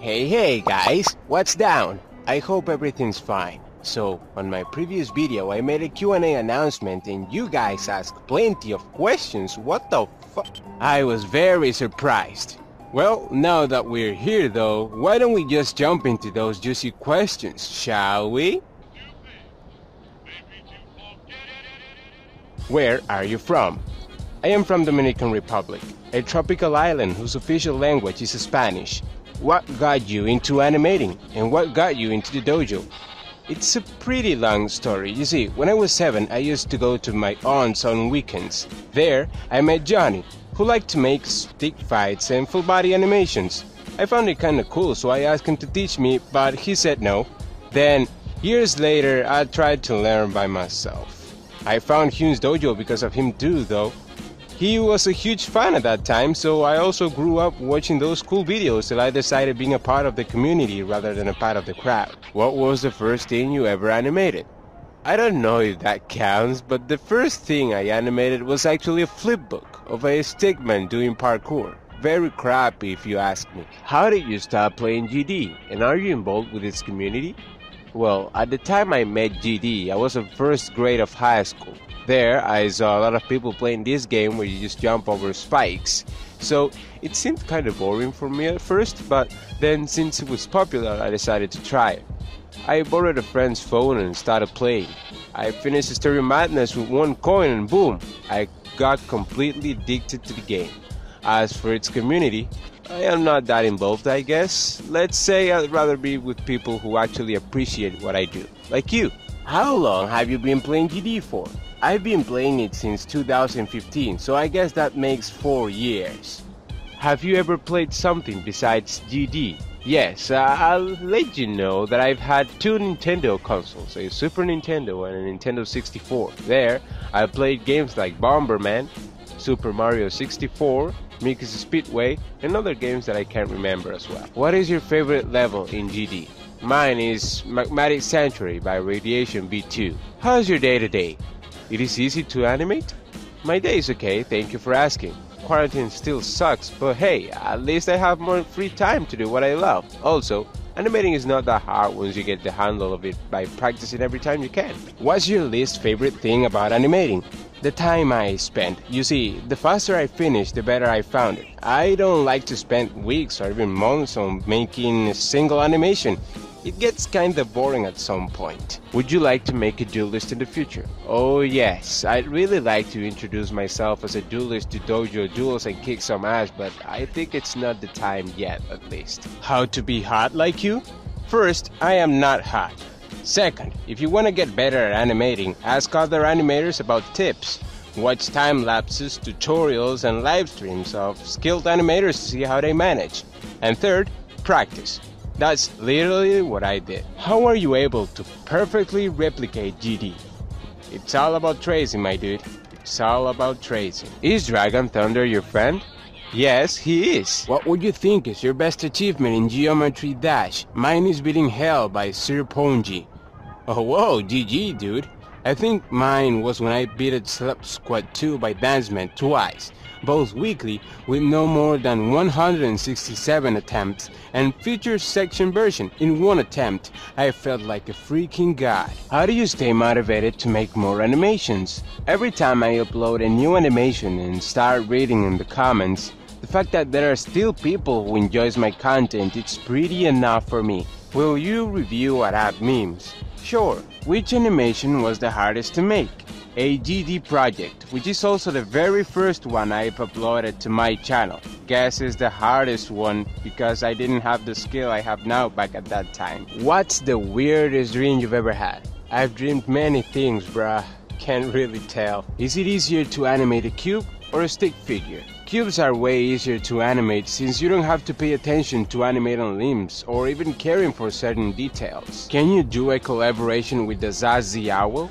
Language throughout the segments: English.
Hey guys, what's down? I hope everything's fine. So, on my previous video I made a Q&A announcement and you guys asked plenty of questions. What the fuck? I was very surprised. Well, now that we're here though, why don't we just jump into those juicy questions, shall we? Where are you from? I am from Dominican Republic, a tropical island whose official language is Spanish. What got you into animating, and what got you into the dojo? It's a pretty long story. You see, when I was 7, I used to go to my aunt's on weekends. There, I met Johnny, who liked to make stick fights and full-body animations. I found it kinda cool, so I asked him to teach me, but he said no. Then, years later, I tried to learn by myself. I found Hyun's dojo because of him too, though. He was a huge fan at that time, so I also grew up watching those cool videos till I decided being a part of the community rather than a part of the crowd. What was the first thing you ever animated? I don't know if that counts, but the first thing I animated was actually a flipbook of a stickman doing parkour. Very crappy if you ask me. How did you start playing GD, and are you involved with its community? Well, at the time I met GD, I was in first grade of high school. There, I saw a lot of people playing this game where you just jump over spikes. So, it seemed kind of boring for me at first, but then since it was popular, I decided to try it. I borrowed a friend's phone and started playing. I finished Stereo Madness with 1 coin and boom, I got completely addicted to the game. As for its community, I am not that involved, I guess. Let's say I'd rather be with people who actually appreciate what I do, like you. How long have you been playing GD for? I've been playing it since 2015, so I guess that makes 4 years. Have you ever played something besides GD? Yes, I'll let you know that I've had 2 Nintendo consoles, a Super Nintendo and a Nintendo 64. There, I played games like Bomberman, Super Mario 64, Mickey's Speedway, and other games that I can't remember as well. What is your favorite level in GD? Mine is Magmatic Sanctuary by Radiation B2. How's your day today? It is easy to animate? My day is okay, thank you for asking. Quarantine still sucks, but hey, at least I have more free time to do what I love. Also, animating is not that hard once you get the handle of it by practicing every time you can. What's your least favorite thing about animating? The time I spent. You see, the faster I finish, the better I found it. I don't like to spend weeks or even months on making a single animation. It gets kinda boring at some point. Would you like to make a duelist in the future? Oh yes, I'd really like to introduce myself as a duelist to Dojo duels and kick some ass, but I think it's not the time yet, at least. How to be hot like you? First, I am not hot. Second, if you want to get better at animating, ask other animators about tips. Watch time lapses, tutorials, and live streams of skilled animators to see how they manage. And third, practice. That's literally what I did. How are you able to perfectly replicate GD? It's all about tracing, my dude. It's all about tracing. Is Dragon Thunder your friend? Yes, he is. What would you think is your best achievement in Geometry Dash? Mine is beating Hell by Sir Ponji. Oh whoa, GG dude. I think mine was when I beat Slap Squad 2 by Danceman twice, both weekly with no more than 167 attempts, and feature section version in 1 attempt. I felt like a freaking god. How do you stay motivated to make more animations? Every time I upload a new animation and start reading in the comments, the fact that there are still people who enjoys my content, it's pretty enough for me. Will you review Arab memes? Sure. Which animation was the hardest to make? A GD project, which is also the very first one I've uploaded to my channel. Guess is the hardest one because I didn't have the skill I have now back at that time. What's the weirdest dream you've ever had? I've dreamed many things, bruh. Can't really tell. Is it easier to animate a cube or a stick figure? Cubes are way easier to animate since you don't have to pay attention to animating limbs or even caring for certain details. Can you do a collaboration with the Zazie Owl?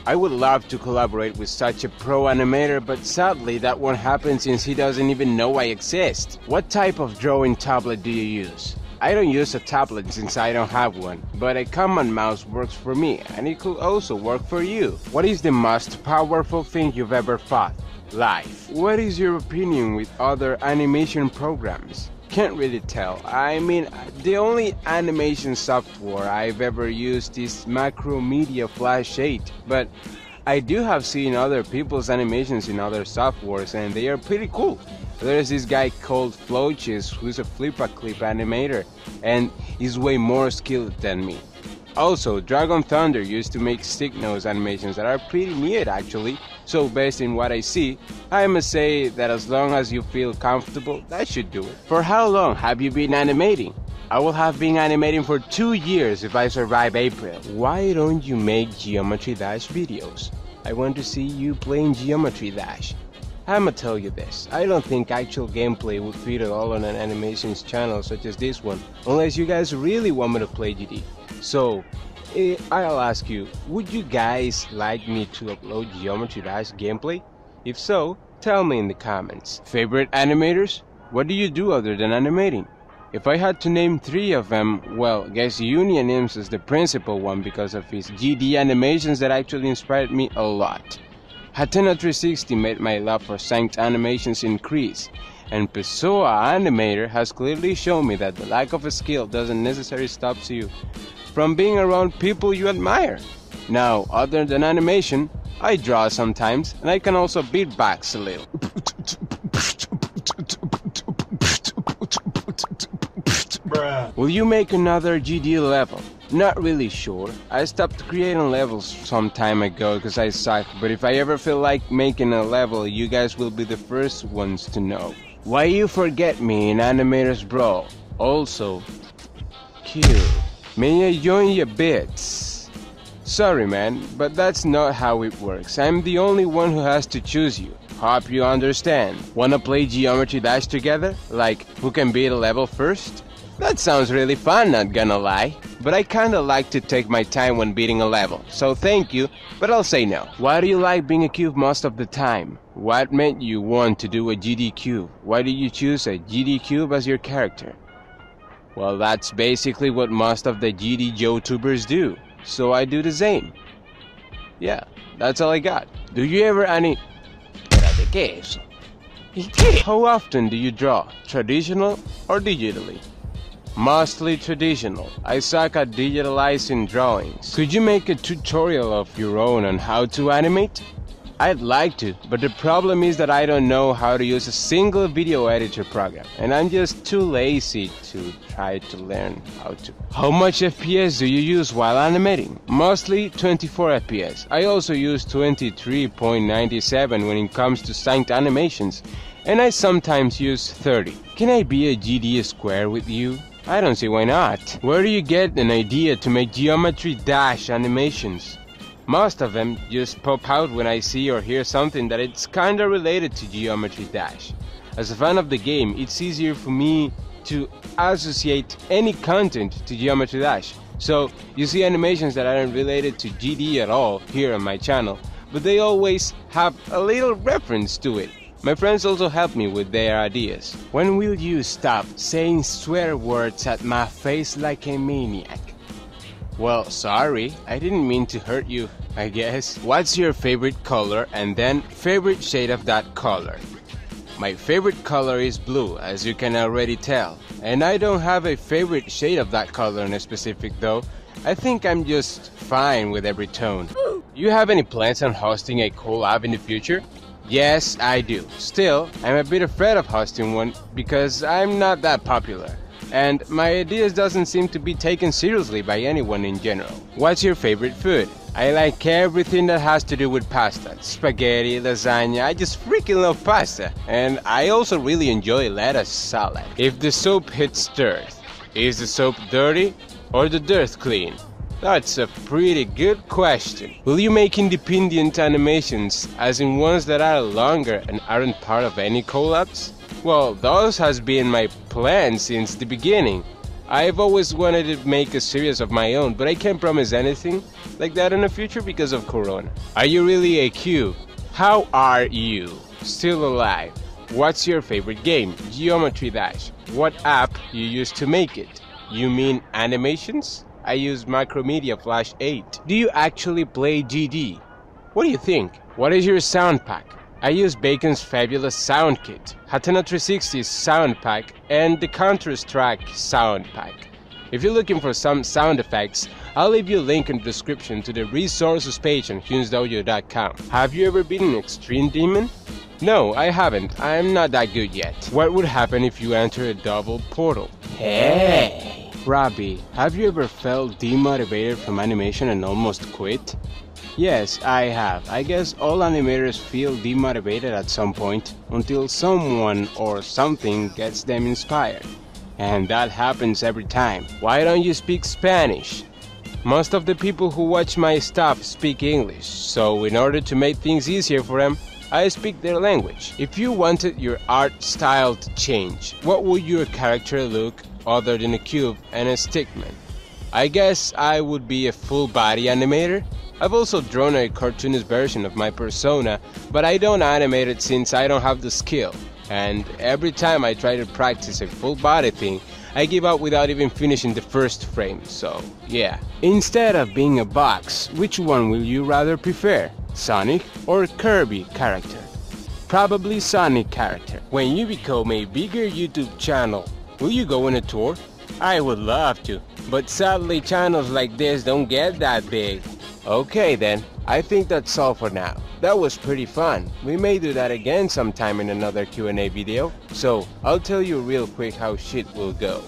I would love to collaborate with such a pro animator, but sadly that won't happen since he doesn't even know I exist. What type of drawing tablet do you use? I don't use a tablet since I don't have one, but a common mouse works for me and it could also work for you. What is the most powerful thing you've ever fought? Life. What is your opinion with other animation programs? can't really tell. I mean, the only animation software I've ever used is Macromedia Flash 8, but I do have seen other people's animations in other softwares and they are pretty cool. There's this guy called Flochiz who's a flip-a-clip animator and is way more skilled than me. Also, Dragon Thunder used to make stick nose animations that are pretty neat actually, so based on what I see, I must say that as long as you feel comfortable, that should do it. For how long have you been animating? I will have been animating for 2 years if I survive April. Why don't you make Geometry Dash videos? I want to see you playing Geometry Dash. I'ma tell you this, I don't think actual gameplay would fit at all on an animations channel such as this one, unless you guys really want me to play GD. So, I'll ask you, would you guys like me to upload Geometry Dash gameplay? If so, tell me in the comments. Favorite animators? What do you do other than animating? If I had to name 3 of them, well, guess Uni Anims is the principal one because of his GD animations that actually inspired me a lot. Hatena 360 made my love for synced animations increase, and Pessoah Animator has clearly shown me that the lack of a skill doesn't necessarily stop you from being around people you admire. Now, other than animation, I draw sometimes, and I can also beatbox a little. Will you make another GD level? Not really sure. I stopped creating levels some time ago because I suck, but if I ever feel like making a level, you guys will be the first ones to know. Why you forget me in Animators Brawl? Also, cute. May I join your bits? Sorry man, but that's not how it works. I'm the only one who has to choose you. Hope you understand. Wanna play Geometry Dash together? Like, who can beat a level first? That sounds really fun, not gonna lie. But I kinda like to take my time when beating a level, so thank you, but I'll say no. Why do you like being a cube most of the time? What made you want to do a GD cube? Why did you choose a GD cube as your character? Well, that's basically what most of the GD YouTubers do, so I do the same. Yeah, that's all I got. Do you ever Espérate, ¿qué es eso? How often do you draw? Traditional or digitally? Mostly traditional. I suck at digitalizing drawings. Could you make a tutorial of your own on how to animate? I'd like to, but the problem is that I don't know how to use a single video editor program, and I'm just too lazy to try to learn how to. How much FPS do you use while animating? Mostly 24 FPS. I also use 23.97 when it comes to synced animations, and I sometimes use 30. Can I be a GD square with you? I don't see why not. Where do you get an idea to make Geometry Dash animations? Most of them just pop out when I see or hear something that it's kinda related to Geometry Dash. As a fan of the game, it's easier for me to associate any content to Geometry Dash. So, you see animations that aren't related to GD at all here on my channel, but they always have a little reference to it. My friends also help me with their ideas. When will you stop saying swear words at my face like a maniac? Well, sorry, I didn't mean to hurt you, I guess. What's your favorite color and then favorite shade of that color? My favorite color is blue, as you can already tell. And I don't have a favorite shade of that color in a specific though. I think I'm just fine with every tone. You have any plans on hosting a collab in the future? Yes, I do. Still, I'm a bit afraid of hosting one because I'm not that popular. And my ideas doesn't seem to be taken seriously by anyone in general. What's your favorite food? I like everything that has to do with pasta. Spaghetti, lasagna, I just freaking love pasta. And I also really enjoy lettuce salad. If the soap hits dirt, is the soap dirty or the dirt clean? That's a pretty good question. Will you make independent animations, as in ones that are longer and aren't part of any collabs? Well, those has been my plan since the beginning. I've always wanted to make a series of my own, but I can't promise anything like that in the future because of Corona. Are you really a Q? How are you? Still alive? What's your favorite game? Geometry Dash. What app you use to make it? You mean animations? I use Macromedia Flash 8. Do you actually play GD? What do you think? What is your sound pack? I use Bacon's fabulous sound kit, Hatena 360's sound pack, and the Counter-Strike sound pack. If you're looking for some sound effects, I'll leave you a link in the description to the resources page on hyunsdojo.com. Have you ever been an extreme demon? No, I haven't. I'm not that good yet. What would happen if you enter a double portal? Hey! Robby, have you ever felt demotivated from animation and almost quit? Yes, I have. I guess all animators feel demotivated at some point until someone or something gets them inspired. And that happens every time. Why don't you speak Spanish? Most of the people who watch my stuff speak English, so in order to make things easier for them, I speak their language. If you wanted your art style to change, what would your character look other than a cube and a stickman? I guess I would be a full body animator. I've also drawn a cartoonist version of my persona, but I don't animate it since I don't have the skill. And every time I try to practice a full body thing, I give up without even finishing the first frame, so yeah. Instead of being a box, which one will you rather prefer? Sonic or Kirby character? Probably Sonic character. When you become a bigger YouTube channel, will you go on a tour? I would love to, but sadly channels like this don't get that big. Okay then, I think that's all for now. That was pretty fun. We may do that again sometime in another Q&A video, so I'll tell you real quick how shit will go.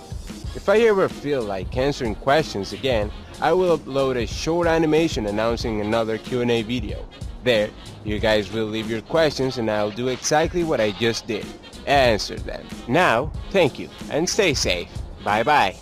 If I ever feel like answering questions again, I will upload a short animation announcing another Q&A video. There, you guys will leave your questions and I'll do exactly what I just did. Answer them. Now, thank you and stay safe. Bye bye.